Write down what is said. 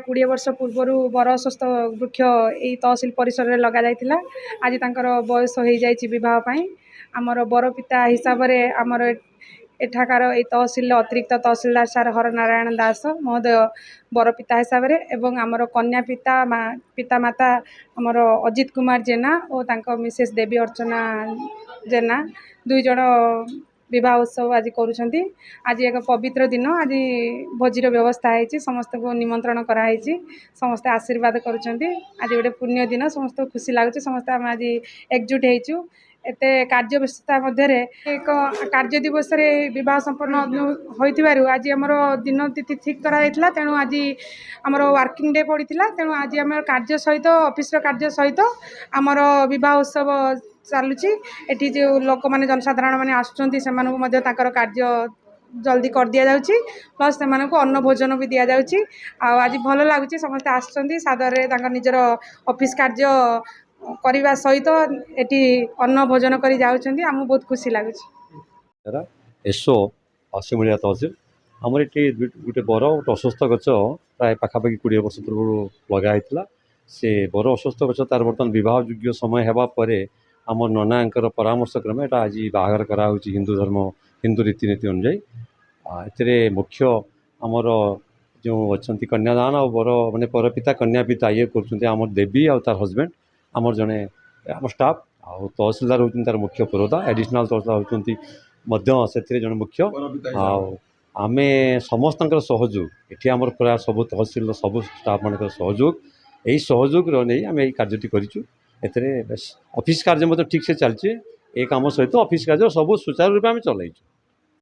20 वर्ष पूर्व बर स्वस्थ वृक्ष यही तहसिल परिसर में लग जाता। आज तांकर बयस हो बहुत आमर बरपिता हिसाब से आमर एठाकार ये तहसिल अतिरिक्त तहसिलदार सार हरनारायण दास महोदय बरपिता हिसाब से एवं आमर कन्या पिता माता आमर अजित कुमार जेना और तांको मिसेस देवी अर्चना जेना दुई जन विवाह उत्सव आज करुँच। आज एक पवित्र दिन। आज भोजीर व्यवस्था है, समस्त को निमंत्रण कराई, समस्ते आशीर्वाद करुँच। आज गोटे पुण्य दिन, समस्त खुशी लगुच। समस्त आम आज एकजुट होइचु। एते कार्य व्यस्तता मध्य एक कार्य दिवस रे विवाह संपन्न होइतिबारु आज आमर दिन तिथि ठीक करा तेणु आज आमर वर्किंग डे पड़ता। तेणु आज आम कार्य सहित ऑफिस कार्य सहित आमर विवाह उत्सव चलुची। एठी जो लोक माने जनसाधारण माने आसुचंती सेमानकु मध्य ताकर कार्य जल्दी कर दिया जाउची, प्लस सेमानकु अन्न भोजन भी दिया जाउची। आज भल लागुची, समस्त आसुचंती सादर तांकर निजर ऑफिस कार्य करने सहित एटी अन्न भोजन करी जाउचंती। आम बहुत खुशी लगुच। एसो आसिमुलिया तहसिल आमर ये गोटे बर गोटे अस्वस्थ गच प्राय पाखापाखि 20 वर्ष पूर्व लगा से बर अस्वस्थ गच तार बर्तमान बह योग्य समय होगापर आम ननांकर परामर्श क्रमे आज बाहर कराऊँ हिंदू धर्म हिंदू रीतिनीति अनुजाई। ए मुख्य आमर जो अच्छा कन्यादान और बर माने परपिता कन्या पिता ये कर देवी और तार हजबैंड आमर जड़े आम स्टाफ आ तहसिलदार होती तार मुख्य पुरोधा एडिशनल तहसिलदार होती से जड़े मुख्य आमे समस्त सहयोग ये आमर प्राय सब तहसिल सब स्टाफ मान सहयोग यही सहयोग नहीं आम यही कार्यटी करूँ। एथिरे ऑफिस कार्य ठीक से चलचे ए काम सहित ऑफिस कार्य सब सुचारू रूप में चलैचु।